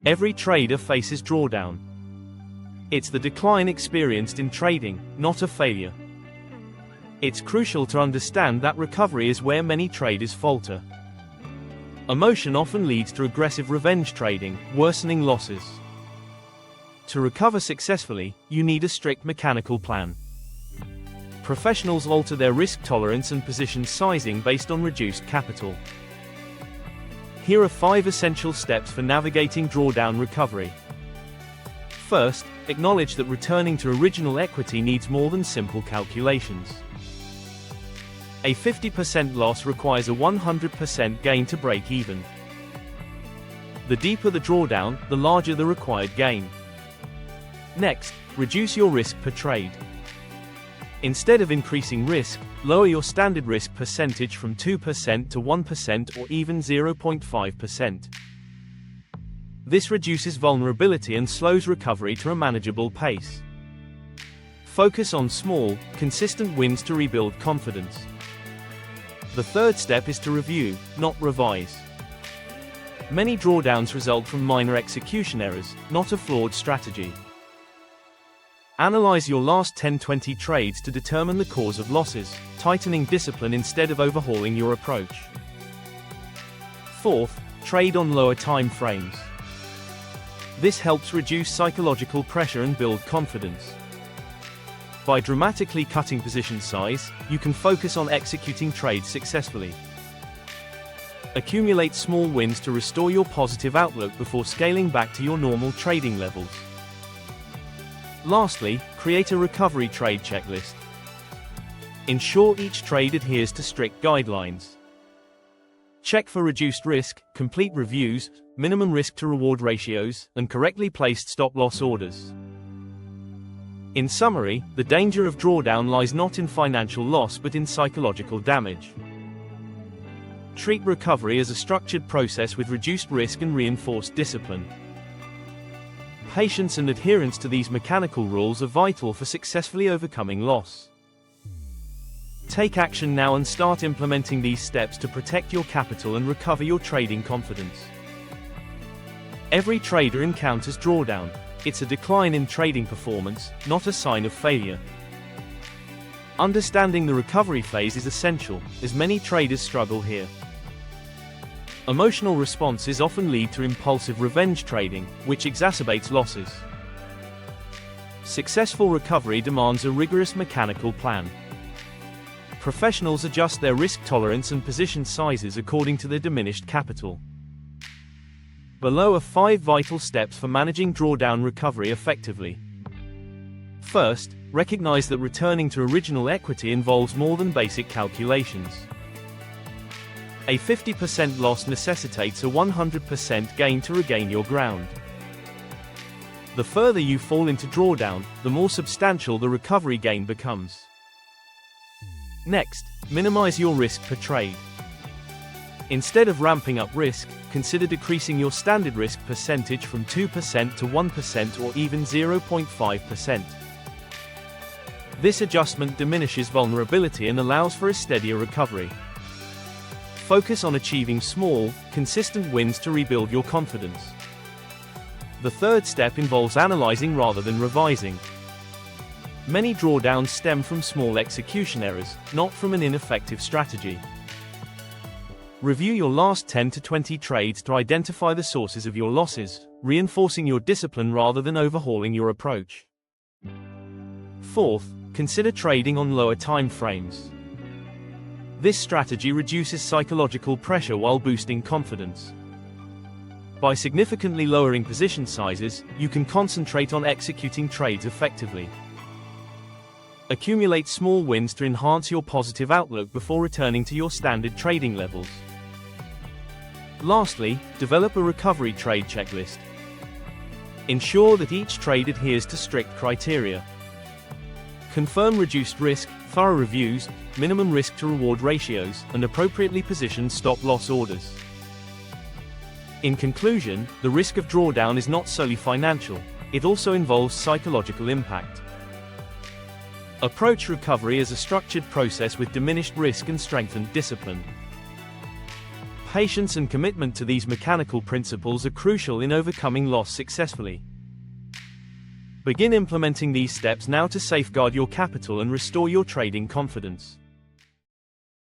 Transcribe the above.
Every trader faces drawdown. It's the decline experienced in trading, not a failure. It's crucial to understand that recovery is where many traders falter. Emotion often leads to aggressive revenge trading, worsening losses. To recover successfully, you need a strict mechanical plan. Professionals alter their risk tolerance and position sizing based on reduced capital. Here are 5 essential steps for navigating drawdown recovery. First, acknowledge that returning to original equity needs more than simple calculations. A 50% loss requires a 100% gain to break even. The deeper the drawdown, the larger the required gain. Next, reduce your risk per trade. Instead of increasing risk, lower your standard risk percentage from 2% to 1% or even 0.5%. This reduces vulnerability and slows recovery to a manageable pace. Focus on small, consistent wins to rebuild confidence. The third step is to review, not revise. Many drawdowns result from minor execution errors, not a flawed strategy. Analyze your last 10-20 trades to determine the cause of losses, tightening discipline instead of overhauling your approach. Fourth, trade on lower time frames. This helps reduce psychological pressure and build confidence. By dramatically cutting position size, you can focus on executing trades successfully. Accumulate small wins to restore your positive outlook before scaling back to your normal trading levels. Lastly, create a recovery trade checklist. Ensure each trade adheres to strict guidelines. Check for reduced risk, complete reviews, minimum risk to reward ratios, and correctly placed stop-loss orders. In summary, the danger of drawdown lies not in financial loss but in psychological damage. Treat recovery as a structured process with reduced risk and reinforced discipline. Patience and adherence to these mechanical rules are vital for successfully overcoming loss. Take action now and start implementing these steps to protect your capital and recover your trading confidence. Every trader encounters drawdown. It's a decline in trading performance, not a sign of failure. Understanding the recovery phase is essential, as many traders struggle here. Emotional responses often lead to impulsive revenge trading, which exacerbates losses. Successful recovery demands a rigorous mechanical plan. Professionals adjust their risk tolerance and position sizes according to their diminished capital. Below are 5 vital steps for managing drawdown recovery effectively. First, recognize that returning to original equity involves more than basic calculations. A 50% loss necessitates a 100% gain to regain your ground. The further you fall into drawdown, the more substantial the recovery gain becomes. Next, minimize your risk per trade. Instead of ramping up risk, consider decreasing your standard risk percentage from 2% to 1% or even 0.5%. This adjustment diminishes vulnerability and allows for a steadier recovery. Focus on achieving small, consistent wins to rebuild your confidence. The third step involves analyzing rather than revising. Many drawdowns stem from small execution errors, not from an ineffective strategy. Review your last 10 to 20 trades to identify the sources of your losses, reinforcing your discipline rather than overhauling your approach. Fourth, consider trading on lower time frames. This strategy reduces psychological pressure while boosting confidence. By significantly lowering position sizes, you can concentrate on executing trades effectively. Accumulate small wins to enhance your positive outlook before returning to your standard trading levels. Lastly, develop a recovery trade checklist. Ensure that each trade adheres to strict criteria. Confirm reduced risk, thorough reviews, minimum risk to reward ratios, and appropriately positioned stop-loss orders. In conclusion, the risk of drawdown is not solely financial, it also involves psychological impact. Approach recovery as a structured process with diminished risk and strengthened discipline. Patience and commitment to these mechanical principles are crucial in overcoming loss successfully. Begin implementing these steps now to safeguard your capital and restore your trading confidence.